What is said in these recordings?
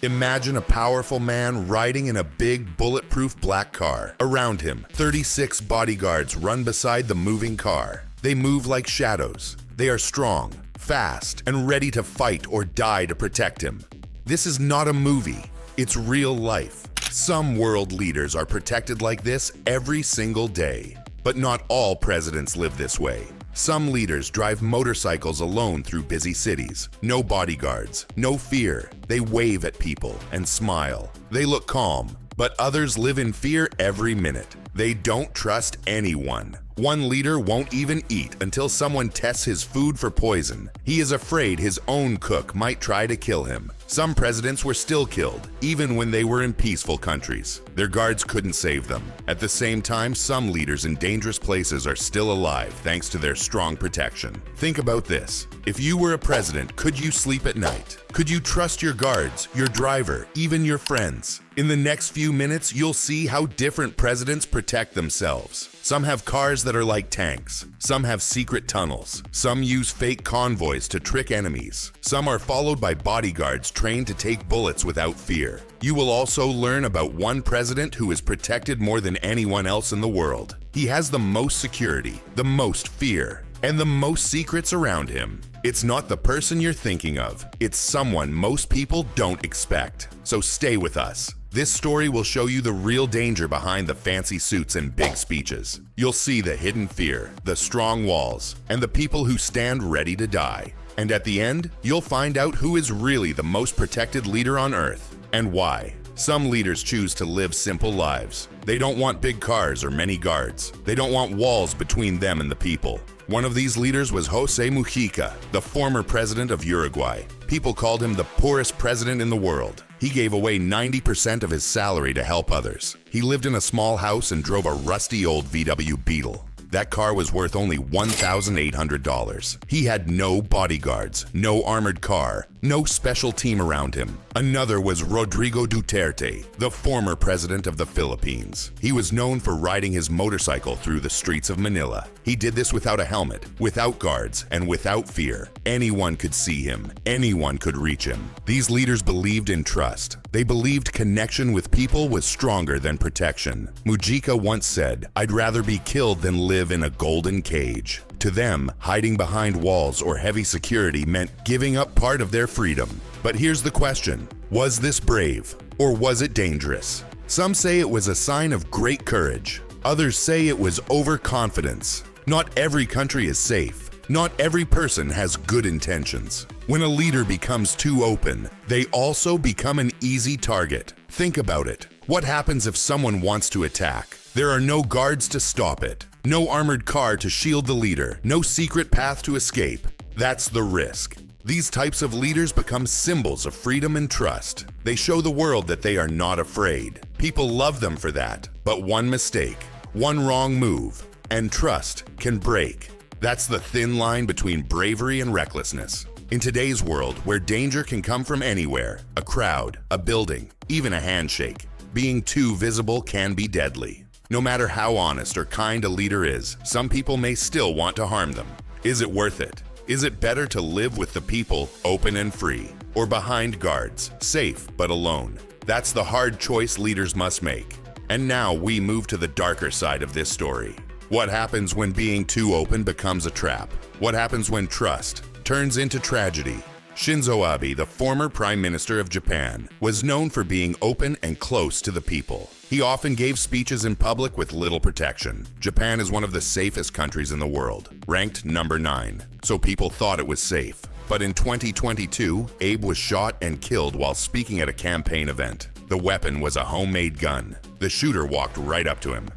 Imagine a powerful man riding in a big, bulletproof black car. Around him, 36 bodyguards run beside the moving car. They move like shadows. They are strong, fast, and ready to fight or die to protect him. This is not a movie. It's real life. Some world leaders are protected like this every single day. But not all presidents live this way. Some leaders drive motorcycles alone through busy cities. No bodyguards, no fear. They wave at people and smile. They look calm, but others live in fear every minute. They don't trust anyone. One leader won't even eat until someone tests his food for poison. He is afraid his own cook might try to kill him. Some presidents were still killed, even when they were in peaceful countries. Their guards couldn't save them. At the same time, some leaders in dangerous places are still alive thanks to their strong protection. Think about this. If you were a president, could you sleep at night? Could you trust your guards, your driver, even your friends? In the next few minutes, you'll see how different presidents protect themselves. Some have cars that are like tanks. Some have secret tunnels. Some use fake convoys to trick enemies. Some are followed by bodyguards trained to take bullets without fear. You will also learn about one president who is protected more than anyone else in the world. He has the most security, the most fear, and the most secrets around him. It's not the person you're thinking of. It's someone most people don't expect. So stay with us. This story will show you the real danger behind the fancy suits and big speeches. You'll see the hidden fear, the strong walls, and the people who stand ready to die. And at the end, you'll find out who is really the most protected leader on Earth and why. Some leaders choose to live simple lives. They don't want big cars or many guards. They don't want walls between them and the people. One of these leaders was José Mujica, the former president of Uruguay. People called him the poorest president in the world. He gave away 90% of his salary to help others. He lived in a small house and drove a rusty old VW Beetle. That car was worth only $1,800. He had no bodyguards, no armored car, no special team around him. Another was Rodrigo Duterte, the former president of the Philippines. He was known for riding his motorcycle through the streets of Manila. He did this without a helmet, without guards, and without fear. Anyone could see him. Anyone could reach him. These leaders believed in trust. They believed connection with people was stronger than protection. Mujica once said, "I'd rather be killed than live in a golden cage." To them, hiding behind walls or heavy security meant giving up part of their freedom. But here's the question. Was this brave? Or was it dangerous? Some say it was a sign of great courage. Others say it was overconfidence. Not every country is safe. Not every person has good intentions. When a leader becomes too open, they also become an easy target. Think about it. What happens if someone wants to attack? There are no guards to stop it. No armored car to shield the leader. No secret path to escape. That's the risk. These types of leaders become symbols of freedom and trust. They show the world that they are not afraid. People love them for that. But one mistake, one wrong move, and trust can break. That's the thin line between bravery and recklessness. In today's world, where danger can come from anywhere, a crowd, a building, even a handshake, being too visible can be deadly. No matter how honest or kind a leader is, some people may still want to harm them. Is it worth it? Is it better to live with the people, open and free, or behind guards, safe but alone? That's the hard choice leaders must make. And now we move to the darker side of this story. What happens when being too open becomes a trap? What happens when trust turns into tragedy? Shinzo Abe, the former Prime Minister of Japan, was known for being open and close to the people. He often gave speeches in public with little protection. Japan is one of the safest countries in the world, ranked number 9, so people thought it was safe. But in 2022, Abe was shot and killed while speaking at a campaign event. The weapon was a homemade gun. The shooter walked right up to him.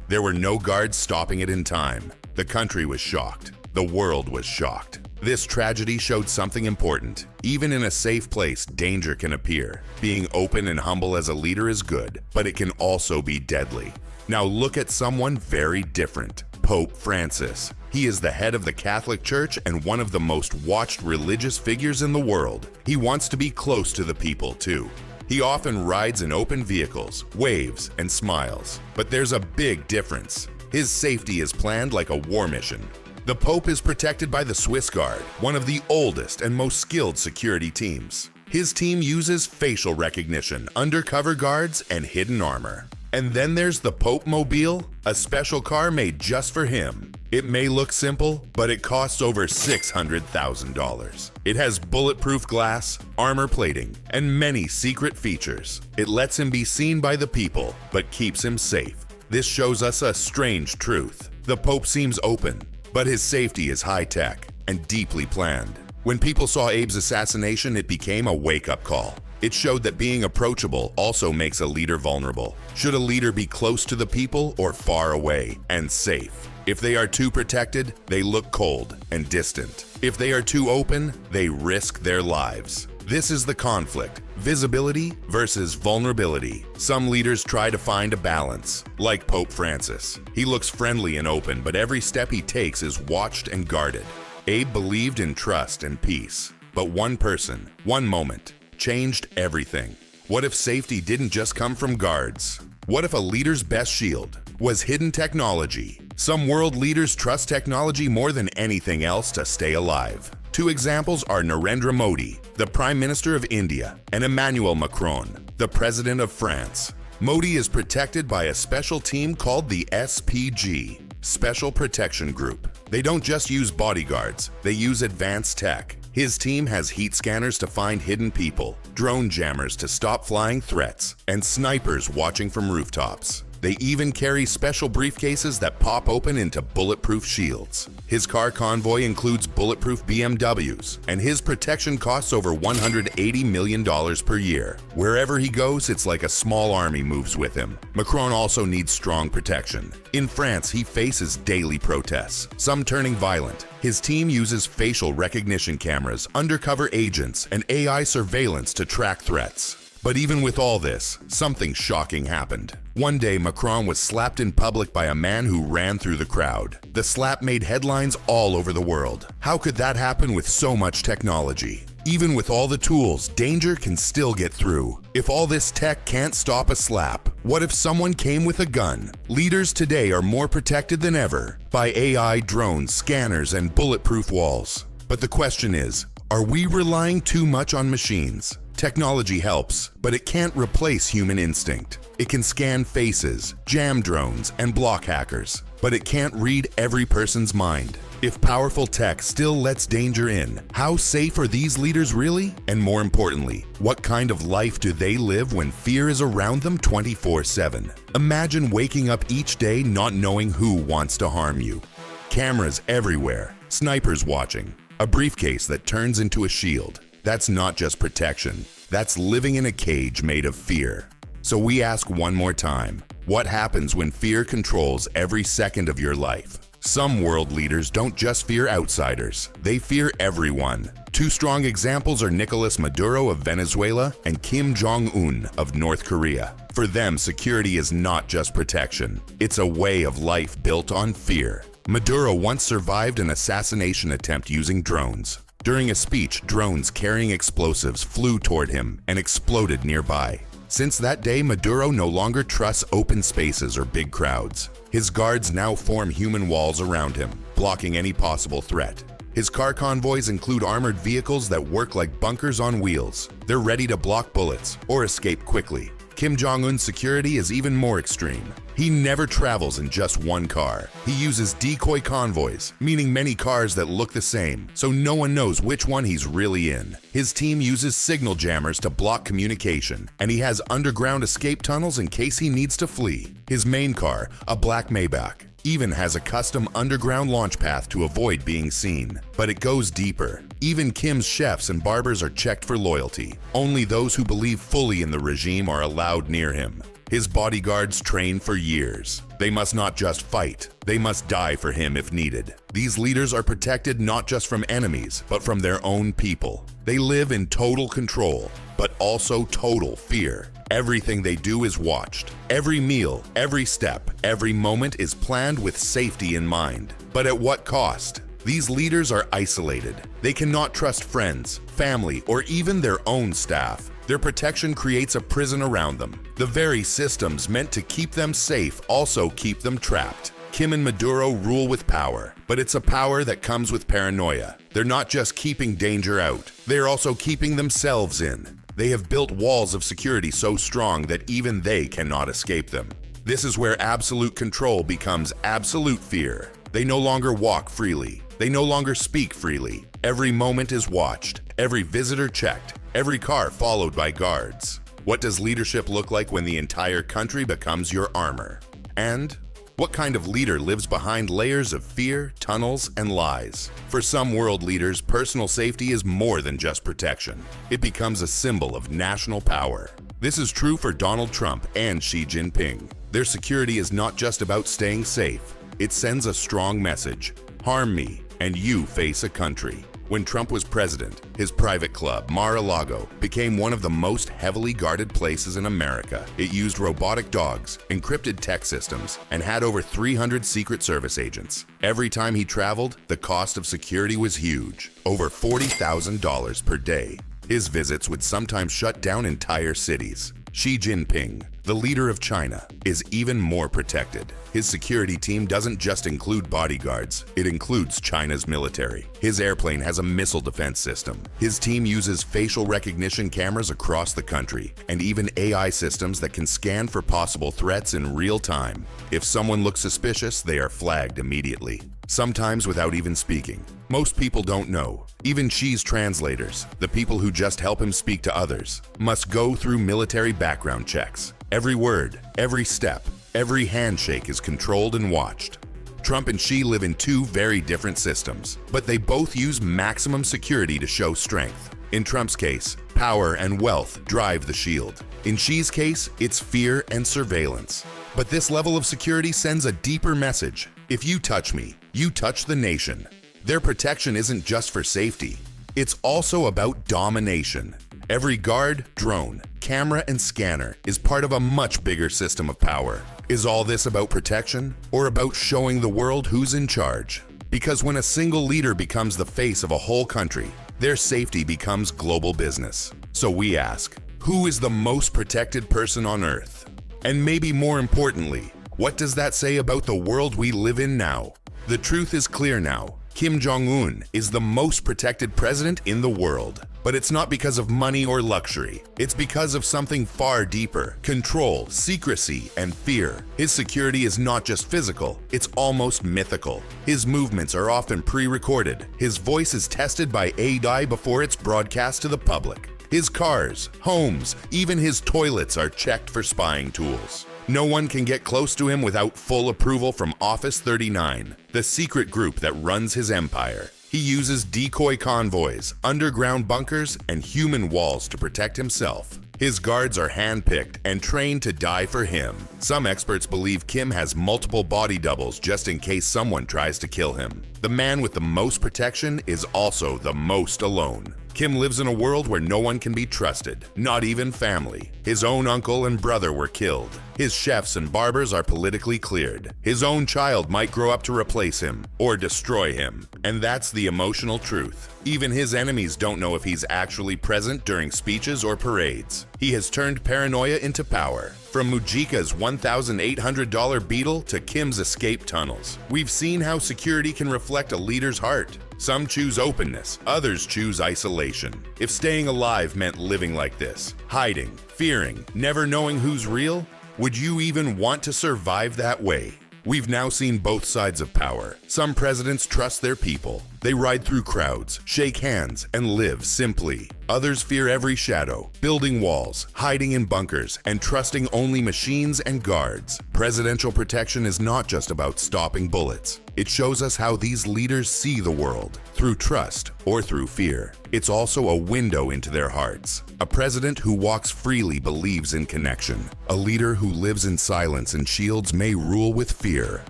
There were no guards stopping it in time. The country was shocked. The world was shocked. This tragedy showed something important. Even in a safe place, danger can appear. Being open and humble as a leader is good, but it can also be deadly. Now look at someone very different. Pope Francis. He is the head of the Catholic Church and one of the most watched religious figures in the world. He wants to be close to the people too. He often rides in open vehicles, waves, and smiles. But there's a big difference. His safety is planned like a war mission. The Pope is protected by the Swiss Guard, one of the oldest and most skilled security teams. His team uses facial recognition, undercover guards, and hidden armor. And then there's the Pope Mobile, a special car made just for him. It may look simple, but it costs over $600,000. It has bulletproof glass, armor plating, and many secret features. It lets him be seen by the people, but keeps him safe. This shows us a strange truth. The Pope seems open, but his safety is high-tech and deeply planned. When people saw Abe's assassination, it became a wake-up call. It showed that being approachable also makes a leader vulnerable. Should a leader be close to the people or far away and safe? If they are too protected, they look cold and distant. If they are too open, they risk their lives. This is the conflict: visibility versus vulnerability. Some leaders try to find a balance, like Pope Francis. He looks friendly and open, but every step he takes is watched and guarded. Abe believed in trust and peace, but one person, one moment, changed everything. What if safety didn't just come from guards? What if a leader's best shield was hidden technology? Some world leaders trust technology more than anything else to stay alive. Two examples are Narendra Modi, the Prime Minister of India, and Emmanuel Macron, the President of France. Modi is protected by a special team called the SPG, Special Protection Group. They don't just use bodyguards, they use advanced tech. His team has heat scanners to find hidden people, drone jammers to stop flying threats, and snipers watching from rooftops. They even carry special briefcases that pop open into bulletproof shields. His car convoy includes bulletproof BMWs, and his protection costs over $180 million per year. Wherever he goes, it's like a small army moves with him. Macron also needs strong protection. In France, he faces daily protests, some turning violent. His team uses facial recognition cameras, undercover agents, and AI surveillance to track threats. But even with all this, something shocking happened. One day, Macron was slapped in public by a man who ran through the crowd. The slap made headlines all over the world. How could that happen with so much technology? Even with all the tools, danger can still get through. If all this tech can't stop a slap, what if someone came with a gun? Leaders today are more protected than ever by AI, drones, scanners, and bulletproof walls. But the question is, are we relying too much on machines? Technology helps, but it can't replace human instinct. It can scan faces, jam drones, and block hackers, but it can't read every person's mind. If powerful tech still lets danger in, how safe are these leaders really? And more importantly, what kind of life do they live when fear is around them 24/7? Imagine waking up each day not knowing who wants to harm you. Cameras everywhere, snipers watching, a briefcase that turns into a shield. That's not just protection, that's living in a cage made of fear. So we ask one more time, what happens when fear controls every second of your life? Some world leaders don't just fear outsiders, they fear everyone. Two strong examples are Nicolas Maduro of Venezuela and Kim Jong-un of North Korea. For them, security is not just protection, it's a way of life built on fear. Maduro once survived an assassination attempt using drones. During a speech, drones carrying explosives flew toward him and exploded nearby. Since that day, Maduro no longer trusts open spaces or big crowds. His guards now form human walls around him, blocking any possible threat. His car convoys include armored vehicles that work like bunkers on wheels. They're ready to block bullets or escape quickly. Kim Jong-un's security is even more extreme. He never travels in just one car. He uses decoy convoys, meaning many cars that look the same, so no one knows which one he's really in. His team uses signal jammers to block communication, and he has underground escape tunnels in case he needs to flee. His main car, a black Maybach, even has a custom underground launch path to avoid being seen. But it goes deeper. Even Kim's chefs and barbers are checked for loyalty. Only those who believe fully in the regime are allowed near him. His bodyguards train for years. They must not just fight, they must die for him if needed. These leaders are protected not just from enemies, but from their own people. They live in total control, but also total fear. Everything they do is watched. Every meal, every step, every moment is planned with safety in mind. But at what cost? These leaders are isolated. They cannot trust friends, family, or even their own staff. Their protection creates a prison around them. The very systems meant to keep them safe also keep them trapped. Kim and Maduro rule with power, but it's a power that comes with paranoia. They're not just keeping danger out, they're also keeping themselves in. They have built walls of security so strong that even they cannot escape them. This is where absolute control becomes absolute fear. They no longer walk freely. They no longer speak freely. Every moment is watched, every visitor checked, every car followed by guards. What does leadership look like when the entire country becomes your armor? And what kind of leader lives behind layers of fear, tunnels, and lies? For some world leaders, personal safety is more than just protection. It becomes a symbol of national power. This is true for Donald Trump and Xi Jinping. Their security is not just about staying safe. It sends a strong message. Harm me, and you face a country. When Trump was president, his private club, Mar-a-Lago, became one of the most heavily guarded places in America. It used robotic dogs, encrypted tech systems, and had over 300 Secret Service agents. Every time he traveled, the cost of security was huge, over $40,000 per day. His visits would sometimes shut down entire cities. Xi Jinping, the leader of China, is even more protected. His security team doesn't just include bodyguards, it includes China's military. His airplane has a missile defense system. His team uses facial recognition cameras across the country, and even AI systems that can scan for possible threats in real time. If someone looks suspicious, they are flagged immediately, sometimes without even speaking. Most people don't know. Even Xi's translators, the people who just help him speak to others, must go through military background checks. Every word, every step, every handshake is controlled and watched. Trump and Xi live in two very different systems, but they both use maximum security to show strength. In Trump's case, power and wealth drive the shield. In Xi's case, it's fear and surveillance. But this level of security sends a deeper message. If you touch me, you touch the nation. Their protection isn't just for safety. It's also about domination. Every guard, drone, camera, and scanner is part of a much bigger system of power. Is all this about protection or about showing the world who's in charge? Because when a single leader becomes the face of a whole country, their safety becomes global business. So we ask, who is the most protected person on Earth? And maybe more importantly, what does that say about the world we live in now? The truth is clear now. Kim Jong-un is the most protected president in the world. But it's not because of money or luxury. It's because of something far deeper: control, secrecy, and fear. His security is not just physical, it's almost mythical. His movements are often pre-recorded. His voice is tested by AI before it's broadcast to the public. His cars, homes, even his toilets are checked for spying tools. No one can get close to him without full approval from Office 39, the secret group that runs his empire. He uses decoy convoys, underground bunkers, and human walls to protect himself. His guards are handpicked and trained to die for him. Some experts believe Kim has multiple body doubles just in case someone tries to kill him. The man with the most protection is also the most alone. Kim lives in a world where no one can be trusted, not even family. His own uncle and brother were killed. His chefs and barbers are politically cleared. His own child might grow up to replace him or destroy him. And that's the emotional truth. Even his enemies don't know if he's actually present during speeches or parades. He has turned paranoia into power. From Mujica's $1,800 Beetle to Kim's escape tunnels, we've seen how security can reflect a leader's heart. Some choose openness, others choose isolation. If staying alive meant living like this, hiding, fearing, never knowing who's real, would you even want to survive that way? We've now seen both sides of power. Some presidents trust their people. They ride through crowds, shake hands, and live simply. Others fear every shadow, building walls, hiding in bunkers, and trusting only machines and guards. Presidential protection is not just about stopping bullets. It shows us how these leaders see the world, through trust or through fear. It's also a window into their hearts. A president who walks freely believes in connection. A leader who lives in silence and shields may rule with fear,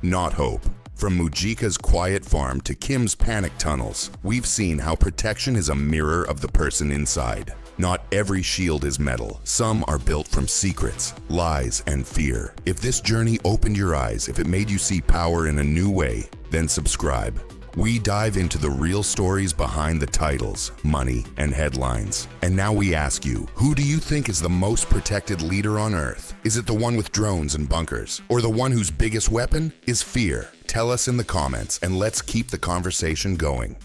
not hope. From Mujica's quiet farm to Kim's panic tunnels, we've seen how protection is a mirror of the person inside. Not every shield is metal. Some are built from secrets, lies, and fear. If this journey opened your eyes, if it made you see power in a new way, then subscribe. We dive into the real stories behind the titles, money, and headlines. And now we ask you, who do you think is the most protected leader on Earth? Is it the one with drones and bunkers? Or the one whose biggest weapon is fear? Tell us in the comments and let's keep the conversation going.